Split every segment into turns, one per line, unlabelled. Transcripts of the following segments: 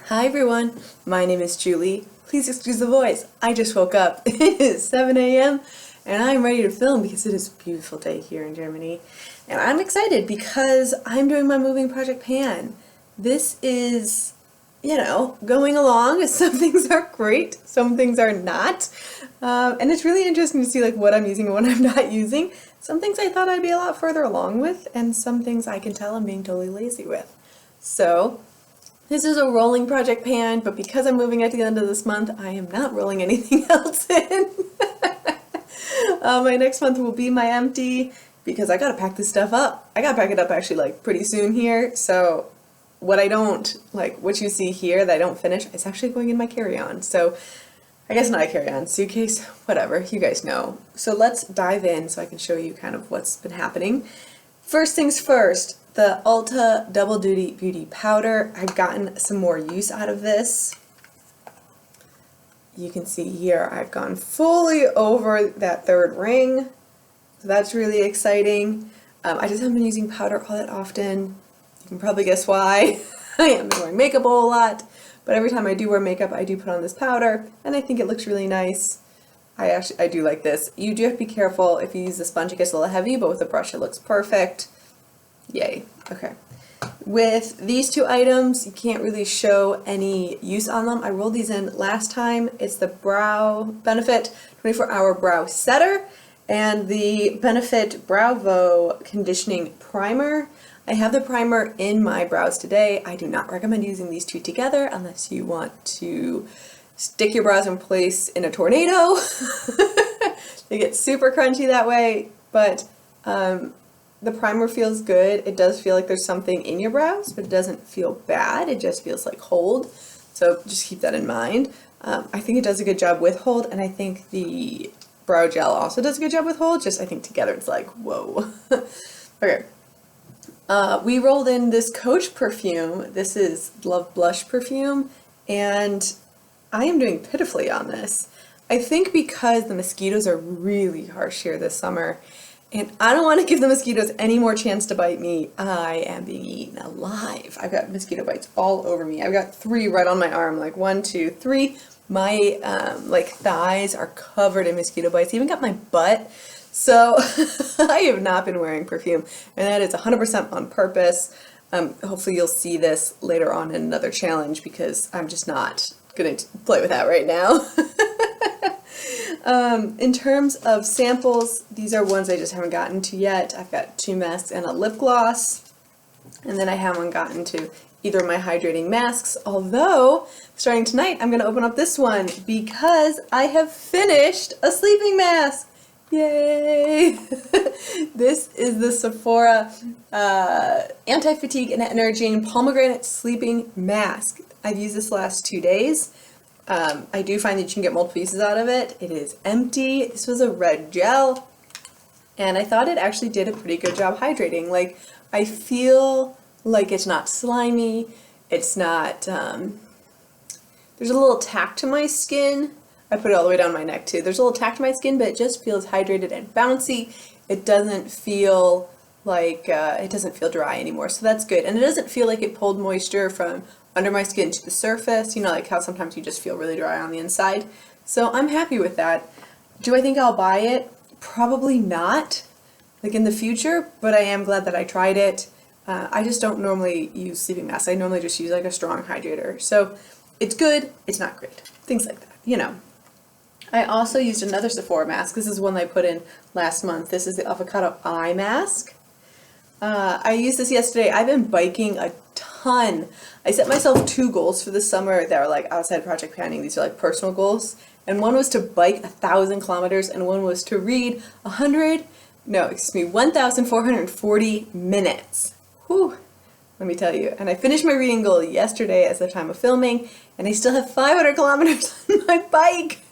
Hi everyone, my name is Julie. Please excuse the voice. I just woke up. It is 7 a.m. and I'm ready to film because it is a beautiful day here in Germany. And I'm excited because I'm doing my moving project pan. This is, going along. Some things are great, some things are not. And it's really interesting to see what I'm using and what I'm not using. Some things I thought I'd be a lot further along with, and some things I can tell I'm being totally lazy with. So, this is a rolling project pan, but because I'm moving at the end of this month, I am not rolling anything else in. My next month will be my empty, because I gotta pack this stuff up. I gotta pack it up actually pretty soon here, so what what you see here that I don't finish, is actually going in my carry-on. So, I guess not a carry-on, suitcase, whatever, you guys know. So let's dive in so I can show you kind of what's been happening. First things first. The Ulta Double Duty Beauty Powder. I've gotten some more use out of this. You can see here I've gone fully over that third ring. So that's really exciting. I just haven't been using powder all that often. You can probably guess why. I haven't been wearing makeup a whole lot. But every time I do wear makeup, I do put on this powder. And I think it looks really nice. I do like this. You do have to be careful. If you use the sponge, it gets a little heavy. But with the brush, it looks perfect. Yay. Okay. With these two items, you can't really show any use on them. I rolled these in last time. It's the Brow Benefit 24-Hour Brow Setter and the Benefit Bravo Conditioning Primer. I have the primer in my brows today. I do not recommend using these two together unless you want to stick your brows in place in a tornado. They get super crunchy that way, but the primer feels good. It does feel like there's something in your brows, but it doesn't feel bad. It just feels like hold. So just keep that in mind. I think it does a good job with hold, and I think the brow gel also does a good job with hold. Just I think together it's like, whoa. Okay. We rolled in this Coach perfume. This is Love Blush perfume, and I am doing pitifully on this. I think because the mosquitoes are really harsh here this summer, and I don't want to give the mosquitoes any more chance to bite me. I am being eaten alive. I've got mosquito bites all over me. I've got 3 right on my arm, 1, 2, 3. My thighs are covered in mosquito bites. I even got my butt. So I have not been wearing perfume, and that is 100% on purpose. Hopefully you'll see this later on in another challenge because I'm just not going to play with that right now. In terms of samples, these are ones I just haven't gotten to yet. I've got 2 masks and a lip gloss, and then I haven't gotten to either of my hydrating masks, although starting tonight I'm going to open up this one because I have finished a sleeping mask. Yay! This is the Sephora Anti-Fatigue and Energy Pomegranate Sleeping Mask. I've used this the last 2 days. I do find that you can get multiple pieces out of it. It is empty. This was a red gel, and I thought it actually did a pretty good job hydrating. I feel like it's not slimy. It's not, there's a little tack to my skin. I put it all the way down my neck too. There's a little tack to my skin, but it just feels hydrated and bouncy. It doesn't feel it doesn't feel dry anymore, so that's good. And it doesn't feel like it pulled moisture from under my skin to the surface, like how sometimes you just feel really dry on the inside. So I'm happy with that. Do I think I'll buy it? Probably not, in the future, but I am glad that I tried it. I just don't normally use sleeping masks. I normally just use a strong hydrator. So it's good, it's not great. Things like that, I also used another Sephora mask. This is one I put in last month. This is the Avocado Eye Mask. I used this yesterday. I've been biking a ton. I set myself 2 goals for the summer that are outside project planning. These are personal goals. And one was to bike 1,000 kilometers and one was to read 1,440 minutes. Whew. Let me tell you. And I finished my reading goal yesterday as the time of filming, and I still have 500 kilometers on my bike.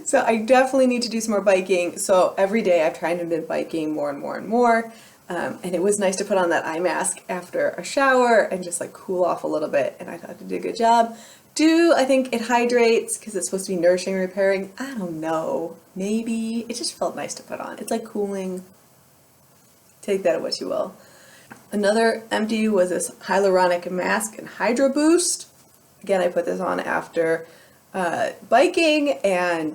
So I definitely need to do some more biking. So every day I've tried to be biking more and more and more. And it was nice to put on that eye mask after a shower and just cool off a little bit. And I thought it did a good job. I think it hydrates because it's supposed to be nourishing, repairing? I don't know. Maybe. It just felt nice to put on. It's cooling. Take that at what you will. Another empty was this hyaluronic mask and hydro boost. Again, I put this on after biking, and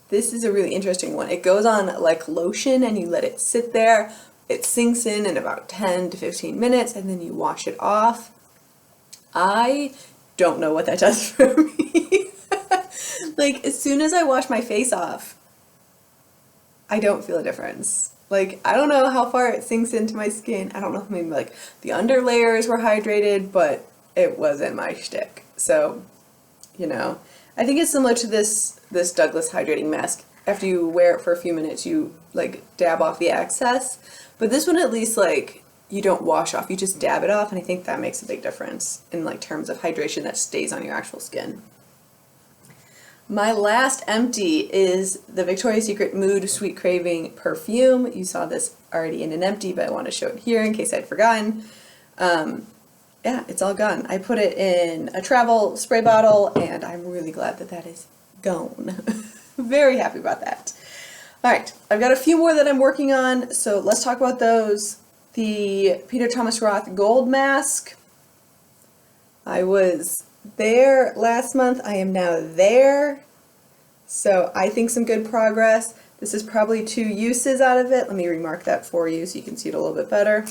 this is a really interesting one. It goes on like lotion and you let it sit there. It sinks in about 10 to 15 minutes and then you wash it off. I don't know what that does for me. Like, as soon as I wash my face off, I don't feel a difference. Like, I don't know how far it sinks into my skin. I don't know if maybe like the under layers were hydrated, but it wasn't my shtick. So, you know, I think it's similar to this Douglas hydrating mask. After you wear it for a few minutes, you like dab off the excess. But this one, at least, like, you don't wash off, you just dab it off, and I think that makes a big difference in like terms of hydration that stays on your actual skin. My last empty is the Victoria's Secret Mood Sweet Craving perfume. You saw this already in an empty, but I want to show it here in case I'd forgotten. Yeah, it's all gone. I put it in a travel spray bottle, and I'm really glad that that is gone. Very happy about that. All right, I've got a few more that I'm working on, so let's talk about those. The Peter Thomas Roth Gold Mask. I was there last month. I am now there. So I think some good progress. This is probably 2 uses out of it. Let me remark that for you so you can see it a little bit better.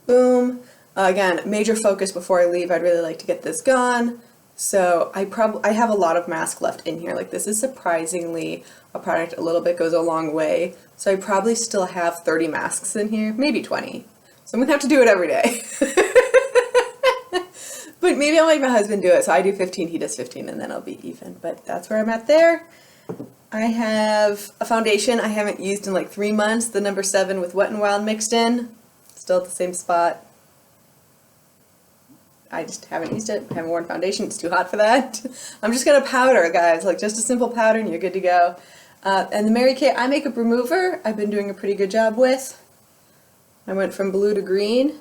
Boom. Again, major focus before I leave. I'd really like to get this gone. So I have a lot of mask left in here. Like, this is surprisingly a product. A little bit goes a long way. So I probably still have 30 masks in here, maybe 20. So I'm gonna have to do it every day. But maybe I'll make my husband do it. So I do 15, he does 15, and then I'll be even. But that's where I'm at there. I have a foundation I haven't used in like 3 months, the number 7 with Wet n Wild mixed in. Still at the same spot. I just haven't used it. I haven't worn foundation. It's too hot for that. I'm just gonna powder, guys. Like, just a simple powder and you're good to go. And the Mary Kay eye makeup remover, I've been doing a pretty good job with. I went from blue to green.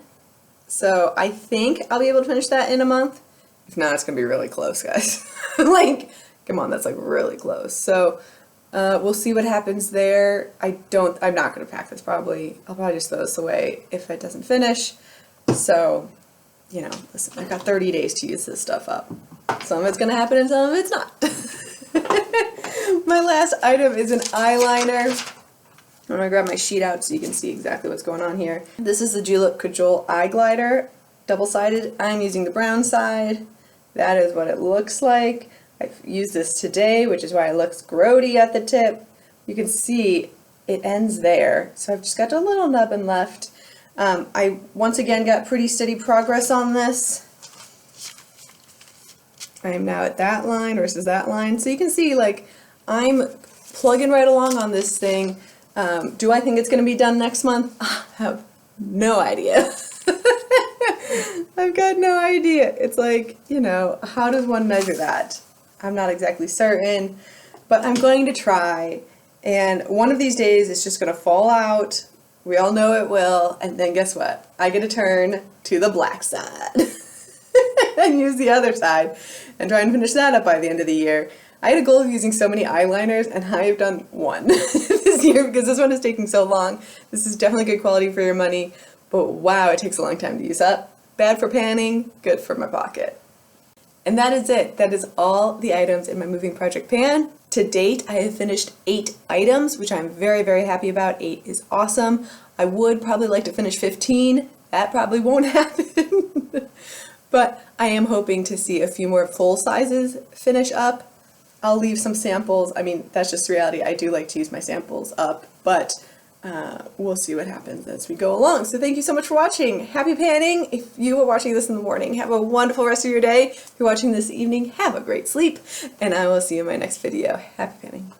So I think I'll be able to finish that in a month. If not, it's gonna be really close, guys. Like, come on, that's like really close. So we'll see what happens there. I'm not gonna pack this probably. I'll probably just throw this away if it doesn't finish. So, you know, listen, I've got 30 days to use this stuff up. Some of it's gonna happen and some of it's not. My last item is an eyeliner. I'm gonna grab my sheet out so you can see exactly what's going on here. This is the Julep Cajole Eye Glider, double-sided. I'm using the brown side. That is what it looks like. I've used this today, which is why it looks grody at the tip. You can see it ends there. So I've just got a little nubbin left. I once again got pretty steady progress on this. I am now at that line versus that line. So you can see, like, I'm plugging right along on this thing. Do I think it's going to be done next month? I have no idea. I've got no idea. It's like, you know, how does one measure that? I'm not exactly certain, but I'm going to try. And one of these days it's just going to fall out. We all know it will. And then guess what? I get to turn to the black side and use the other side and try and finish that up by the end of the year. I had a goal of using so many eyeliners, and I've done one this year because this one is taking so long. This is definitely good quality for your money, but wow, it takes a long time to use up. Bad for panning, good for my pocket. And that is it. That is all the items in my moving project pan. To date, I have finished 8 items, which I'm very, very happy about. 8 is awesome. I would probably like to finish 15. That probably won't happen. But I am hoping to see a few more full sizes finish up. I'll leave some samples. I mean, that's just reality. I do like to use my samples up, but we'll see what happens as we go along. So thank you so much for watching. Happy panning. If you are watching this in the morning, have a wonderful rest of your day. If you're watching this evening, have a great sleep, and I will see you in my next video. Happy panning.